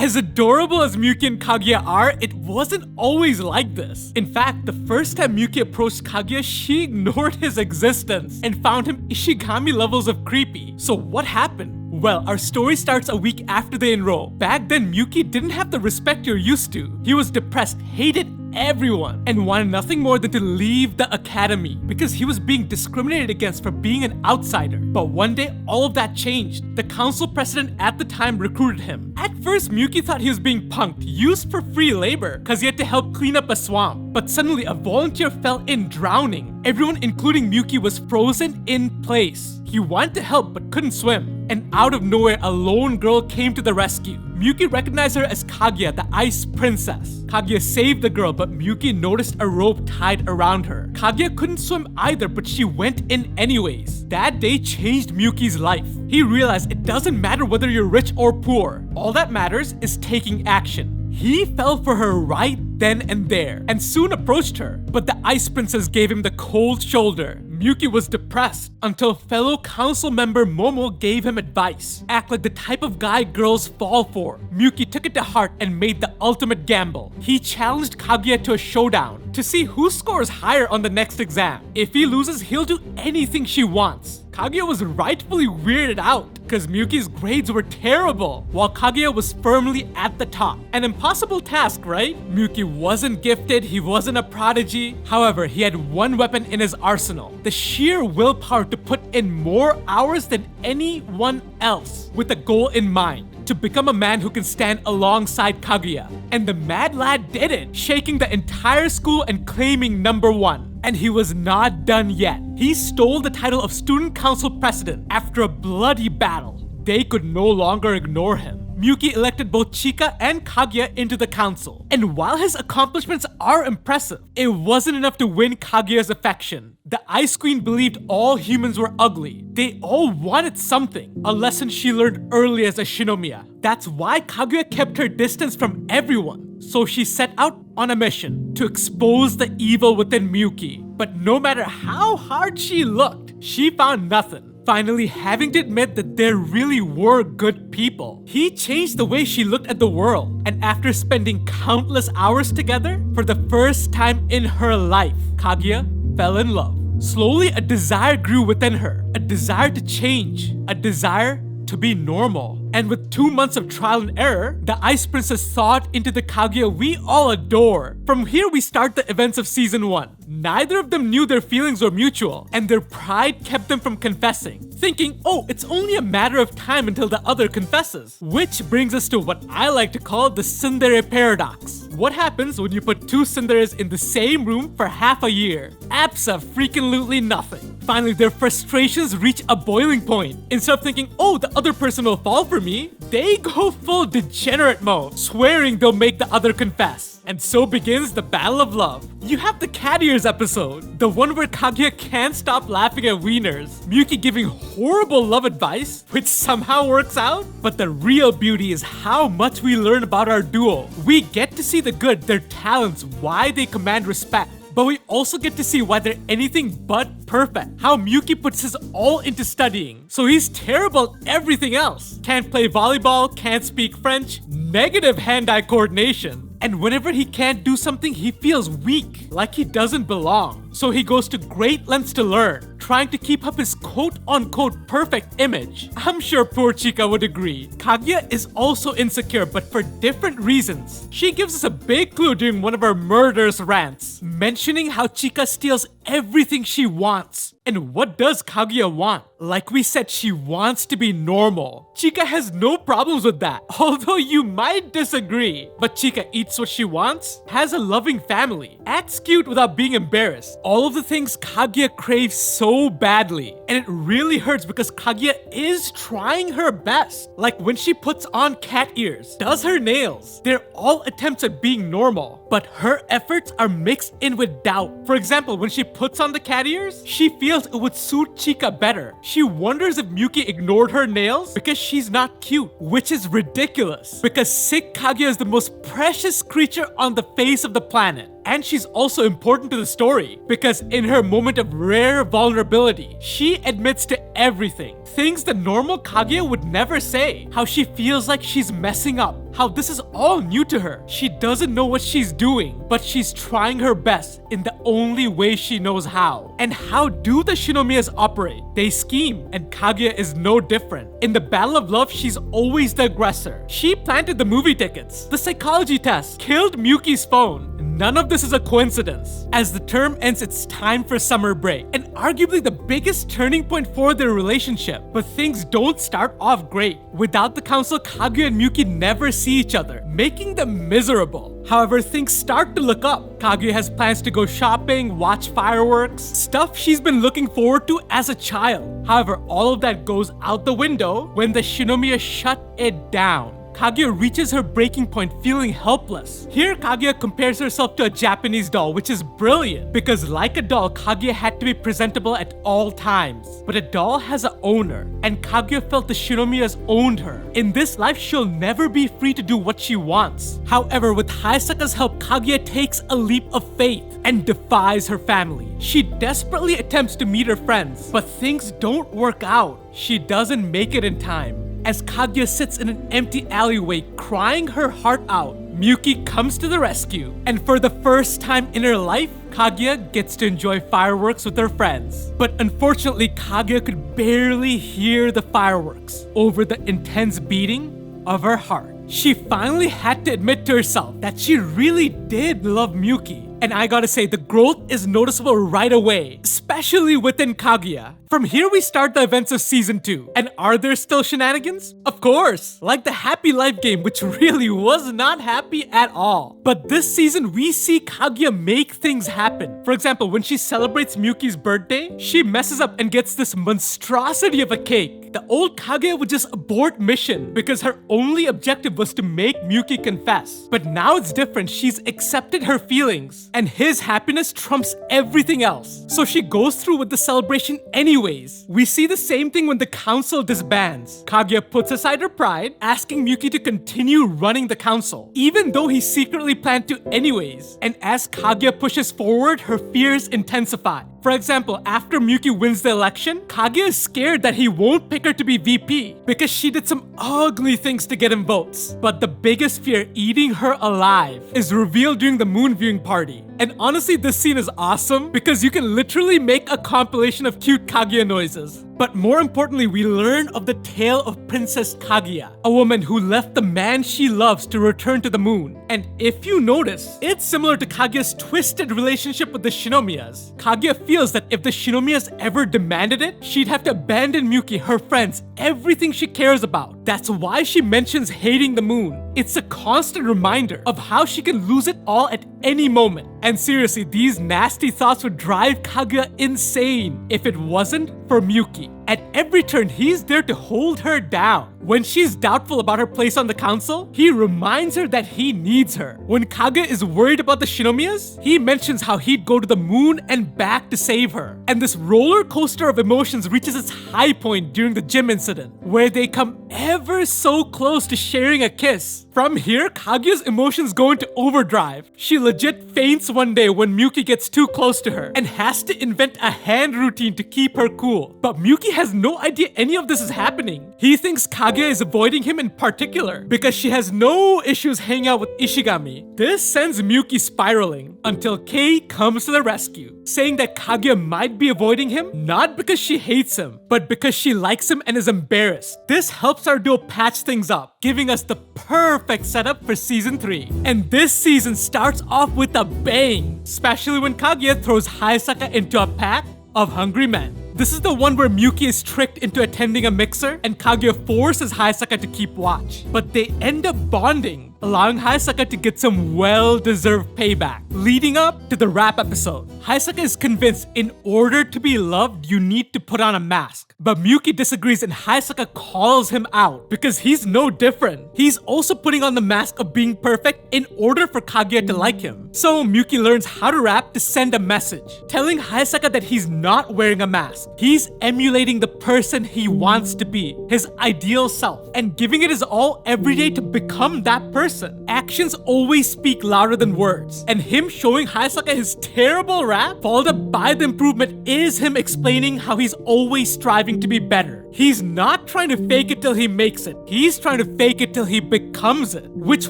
As adorable as Miyuki and Kaguya are, it wasn't always like this. In fact, the first time Miyuki approached Kaguya, she ignored his existence and found him Ishigami levels of creepy. So what happened? Well, our story starts a week after they enroll. Back then, Miyuki didn't have the respect you're used to. He was depressed, hated everyone, and wanted nothing more than to leave the academy because he was being discriminated against for being an outsider. But one day, all of that changed. The council president at the time recruited him. At first, Miyuki thought he was being punked, used for free labor, because he had to help clean up a swamp. But suddenly, a volunteer fell in drowning. Everyone, including Miyuki, was frozen in place. He wanted to help but couldn't swim. And out of nowhere, a lone girl came to the rescue. Miyuki recognized her as Kaguya, the ice princess. Kaguya saved the girl, but Miyuki noticed a rope tied around her. Kaguya couldn't swim either, but she went in anyways. That day changed Miyuki's life. He realized it doesn't matter whether you're rich or poor. All that matters is taking action. He fell for her right then and there, and soon approached her. But the ice princess gave him the cold shoulder. Miyuki was depressed until fellow council member Momo gave him advice. Act like the type of guy girls fall for. Miyuki took it to heart and made the ultimate gamble. He challenged Kaguya to a showdown to see who scores higher on the next exam. If he loses, he'll do anything she wants. Kaguya was rightfully weirded out because Miyuki's grades were terrible, while Kaguya was firmly at the top. An impossible task, right? Miyuki wasn't gifted, he wasn't a prodigy. However, he had one weapon in his arsenal: the sheer willpower to put in more hours than anyone else, with a goal in mind: to become a man who can stand alongside Kaguya. And the mad lad did it, shaking the entire school and claiming #1. And he was not done yet. He stole the title of student council president after a bloody battle. They could no longer ignore him. Miyuki elected both Chika and Kaguya into the council. And while his accomplishments are impressive, it wasn't enough to win Kaguya's affection. The Ice Queen believed all humans were ugly. They all wanted something, a lesson she learned early as a Shinomiya. That's why Kaguya kept her distance from everyone. So she set out on a mission to expose the evil within Miyuki. But no matter how hard she looked, she found nothing. Finally, having to admit that there really were good people. He changed the way she looked at the world. And after spending countless hours together, for the first time in her life, Kaguya fell in love. Slowly, a desire grew within her. A desire to change. A desire to be normal. And with 2 months of trial and error, the Ice Princess thawed into the Kaguya we all adore. From here, we start the events of Season 1. Neither of them knew their feelings were mutual, and their pride kept them from confessing, thinking, oh, it's only a matter of time until the other confesses. Which brings us to what I like to call the tsundere paradox. What happens when you put two tsunderes in the same room for half a year? Abso-freaking-lutely nothing. Finally, their frustrations reach a boiling point. Instead of thinking, oh, the other person will fall for me, they go full degenerate mode, swearing they'll make the other confess. And so begins the battle of love. You have the cat ears episode, the one where Kaguya can't stop laughing at wieners, Miyuki giving horrible love advice, which somehow works out. But the real beauty is how much we learn about our duo. We get to see the good, their talents, why they command respect. But we also get to see why they're anything but perfect. How Miyuki puts his all into studying, so he's terrible at everything else. Can't play volleyball, can't speak French, negative hand-eye coordination. And whenever he can't do something, he feels weak, like he doesn't belong. So he goes to great lengths to learn, trying to keep up his quote-unquote perfect image. I'm sure poor Chika would agree. Kaguya is also insecure, but for different reasons. She gives us a big clue during one of her murderous rants, mentioning how Chika steals everything she wants. And what does Kaguya want? Like we said, she wants to be normal. Chika has no problems with that, although you might disagree. But Chika eats what she wants, has a loving family, acts cute without being embarrassed. All of the things Kaguya craves so badly. And it really hurts because Kaguya is trying her best. Like when she puts on cat ears, does her nails. They're all attempts at being normal. But her efforts are mixed in with doubt. For example, when she puts on the cat ears, she feels it would suit Chika better. She wonders if Miyuki ignored her nails because she's not cute, which is ridiculous. Because sick Kaguya is the most precious creature on the face of the planet. And she's also important to the story because in her moment of rare vulnerability, she admits to everything. Things that normal Kaguya would never say. How she feels like she's messing up. How this is all new to her. She doesn't know what she's doing, but she's trying her best in the only way she knows how. And how do the Shinomias operate? They scheme, and Kaguya is no different. In the battle of love, she's always the aggressor. She planted the movie tickets, the psychology test, killed Miyuki's phone. None of this is a coincidence. As the term ends, it's time for summer break, and arguably the biggest turning point for their relationship. But things don't start off great. Without the council, Kaguya and Miyuki never see each other, making them miserable. However, things start to look up. Kaguya has plans to go shopping, watch fireworks, stuff she's been looking forward to as a child. However, all of that goes out the window when the Shinomiya shut it down. Kaguya reaches her breaking point feeling helpless. Here, Kaguya compares herself to a Japanese doll, which is brilliant because like a doll, Kaguya had to be presentable at all times. But a doll has an owner, and Kaguya felt the Shinomiyas owned her. In this life, she'll never be free to do what she wants. However, with Hayasaka's help, Kaguya takes a leap of faith and defies her family. She desperately attempts to meet her friends, but things don't work out. She doesn't make it in time. As Kaguya sits in an empty alleyway crying her heart out, Miyuki comes to the rescue. And for the first time in her life, Kaguya gets to enjoy fireworks with her friends. But unfortunately, Kaguya could barely hear the fireworks over the intense beating of her heart. She finally had to admit to herself that she really did love Miyuki. And I gotta say, the growth is noticeable right away, especially within Kaguya. From here, we start the events of Season 2. And are there still shenanigans? Of course! Like the Happy Life game, which really was not happy at all. But this season, we see Kaguya make things happen. For example, when she celebrates Miyuki's birthday, she messes up and gets this monstrosity of a cake. The old Kaguya would just abort mission because her only objective was to make Miyuki confess. But now it's different. She's accepted her feelings, and his happiness trumps everything else. So she goes through with the celebration anyways. We see the same thing when the council disbands. Kaguya puts aside her pride, asking Miyuki to continue running the council, even though he secretly planned to anyways. And as Kaguya pushes forward, her fears intensify. For example, after Miyuki wins the election, Kaguya is scared that he won't pick her to be VP because she did some ugly things to get him votes. But the biggest fear, eating her alive, is revealed during the moon viewing party. And honestly, this scene is awesome because you can literally make a compilation of cute Kaguya noises. But more importantly, we learn of the tale of Princess Kaguya, a woman who left the man she loves to return to the moon. And if you notice, it's similar to Kaguya's twisted relationship with the Shinomiyas. Kaguya feels that if the Shinomiyas ever demanded it, she'd have to abandon Miyuki, her friends, everything she cares about. That's why she mentions hating the moon. It's a constant reminder of how she can lose it all at any moment. And seriously, these nasty thoughts would drive Kaguya insane if it wasn't for Miyuki. At every turn, he's there to hold her down. When she's doubtful about her place on the council, he reminds her that he needs her. When Kaguya is worried about the Shinomiyas, he mentions how he'd go to the moon and back to save her. And this roller coaster of emotions reaches its high point during the gym incident, where they come ever so close to sharing a kiss. From here, Kaguya's emotions go into overdrive. She legit faints one day when Miyuki gets too close to her and has to invent a hand routine to keep her cool. But Miyuki has no idea any of this is happening. He thinks Kaguya is avoiding him in particular because she has no issues hanging out with Ishigami. This sends Miyuki spiraling until Kei comes to the rescue, saying that Kaguya might be avoiding him not because she hates him, but because she likes him and is embarrassed. This helps our duo patch things up, giving us the perfect setup for Season 3. And this season starts off with a bang, especially when Kaguya throws Hayasaka into a pack of hungry men. This is the one where Miyuki is tricked into attending a mixer and Kaguya forces Hayasaka to keep watch. But they end up bonding, allowing Hayasaka to get some well-deserved payback. Leading up to the wrap episode, Hayasaka is convinced in order to be loved, you need to put on a mask. But Miyuki disagrees and Hayasaka calls him out because he's no different. He's also putting on the mask of being perfect in order for Kaguya to like him. So Miyuki learns how to rap to send a message, telling Hayasaka that he's not wearing a mask. He's emulating the person he wants to be, his ideal self, and giving it his all every day to become that person. person. Actions always speak louder than words. And him showing Hayasaka his terrible rap, followed up by the improvement, is him explaining how he's always striving to be better. He's not trying to fake it till he makes it. He's trying to fake it till he becomes it, which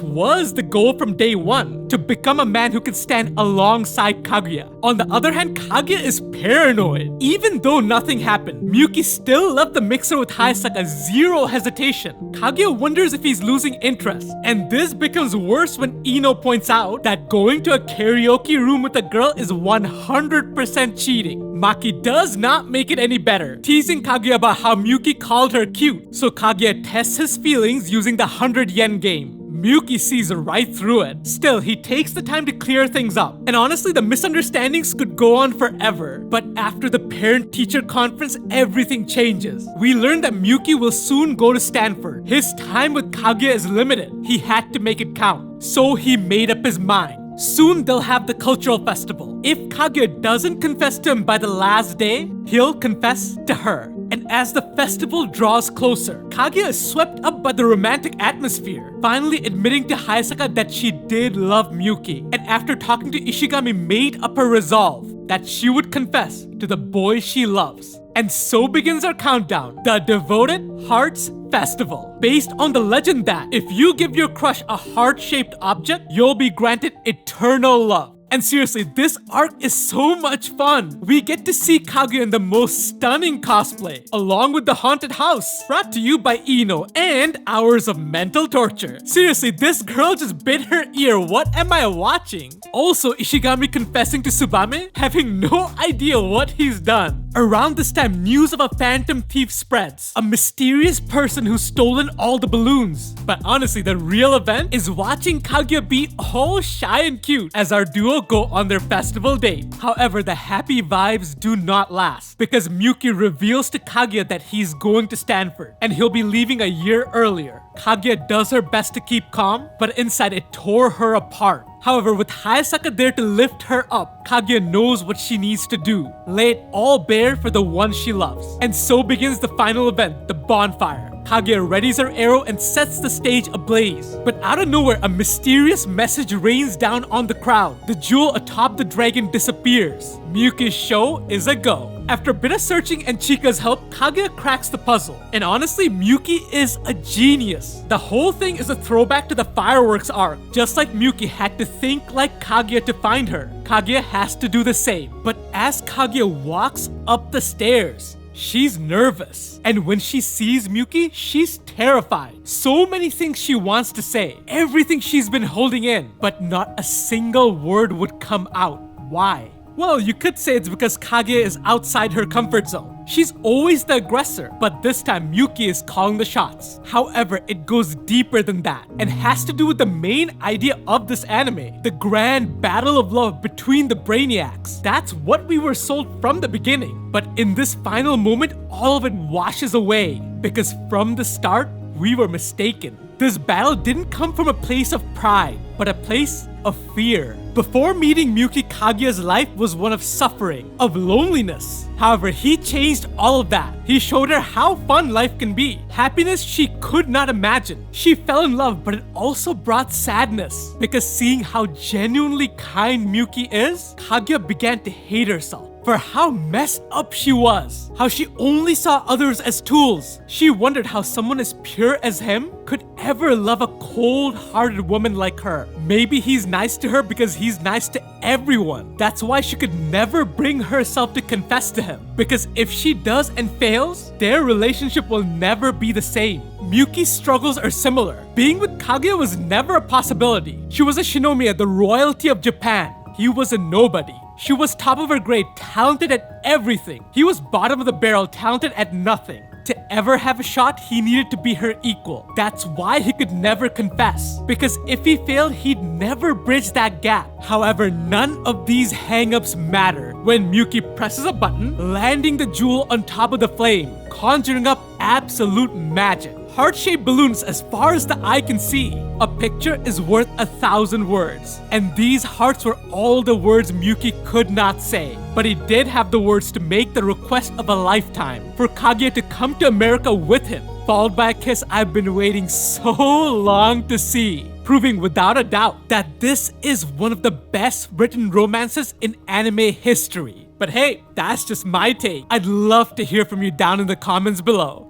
was the goal from day one, to become a man who can stand alongside Kaguya. On the other hand, Kaguya is paranoid. Even though nothing happened, Miyuki still left the mixer with Hayasaka, zero hesitation. Kaguya wonders if he's losing interest, and this becomes worse when Ino points out that going to a karaoke room with a girl is 100% cheating. Maki does not make it any better, teasing Kaguya about how Miyuki called her cute, so Kaguya tests his feelings using the 100 yen game. Miyuki sees right through it. Still, he takes the time to clear things up. And honestly, the misunderstandings could go on forever. But after the parent-teacher conference, everything changes. We learn that Miyuki will soon go to Stanford. His time with Kaguya is limited. He had to make it count. So he made up his mind. Soon they'll have the cultural festival. If Kaguya doesn't confess to him by the last day, he'll confess to her. And as the festival draws closer, Kaguya is swept up by the romantic atmosphere, finally admitting to Hayasaka that she did love Miyuki, and after talking to Ishigami made up her resolve that she would confess to the boy she loves. And so begins our countdown, the Devoted Hearts Festival, based on the legend that if you give your crush a heart-shaped object, you'll be granted eternal love. And seriously, this arc is so much fun. We get to see Kaguya in the most stunning cosplay, along with the haunted house, brought to you by Ino, and hours of mental torture. Seriously, this girl just bit her ear. What am I watching? Also, Ishigami confessing to Tsubame, having no idea what he's done. Around this time, news of a phantom thief spreads. A mysterious person who's stolen all the balloons. But honestly, the real event is watching Kaguya be all shy and cute as our duo go on their festival date. However, the happy vibes do not last because Miyuki reveals to Kaguya that he's going to Stanford and he'll be leaving a year earlier. Kaguya does her best to keep calm, but inside it tore her apart. However, with Hayasaka there to lift her up, Kaguya knows what she needs to do. Lay it all bare for the one she loves. And so begins the final event, the bonfire. Kaguya readies her arrow and sets the stage ablaze. But out of nowhere, a mysterious message rains down on the crowd. The jewel atop the dragon disappears. Miyuki's show is a go. After a bit of searching and Chika's help, Kaguya cracks the puzzle. And honestly, Miyuki is a genius. The whole thing is a throwback to the fireworks arc. Just like Miyuki had to think like Kaguya to find her, Kaguya has to do the same. But as Kaguya walks up the stairs, she's nervous. And when she sees Miyuki, she's terrified. So many things she wants to say. Everything she's been holding in. But not a single word would come out. Why? Well, you could say it's because Kaguya is outside her comfort zone. She's always the aggressor, but this time Miyuki is calling the shots. However, it goes deeper than that and has to do with the main idea of this anime, the grand battle of love between the brainiacs. That's what we were sold from the beginning. But in this final moment, all of it washes away because from the start, we were mistaken. This battle didn't come from a place of pride, but a place of fear. Before meeting Miyuki, Kaguya's life was one of suffering, of loneliness. However, he changed all of that. He showed her how fun life can be. Happiness she could not imagine. She fell in love, but it also brought sadness. Because seeing how genuinely kind Miyuki is, Kaguya began to hate herself for how messed up she was. How she only saw others as tools. She wondered how someone as pure as him could ever love a cold-hearted woman like her. Maybe he's nice to her because he's nice to everyone. That's why she could never bring herself to confess to him. Because if she does and fails, their relationship will never be the same. Miyuki's struggles are similar. Being with Kaguya was never a possibility. She was a Shinomiya, the royalty of Japan. He was a nobody. She was top of her grade, talented at everything. He was bottom of the barrel, talented at nothing. To ever have a shot, he needed to be her equal. That's why he could never confess. Because if he failed, he'd never bridge that gap. However, none of these hang-ups matter when Miyuki presses a button, landing the jewel on top of the flame, conjuring up absolute magic. Heart-shaped balloons as far as the eye can see. A picture is worth 1,000 words. And these hearts were all the words Miyuki could not say. But he did have the words to make the request of a lifetime for Kaguya to come to America with him, followed by a kiss I've been waiting so long to see. proving without a doubt that this is one of the best written romances in anime history. But hey, that's just my take. I'd love to hear from you down in the comments below.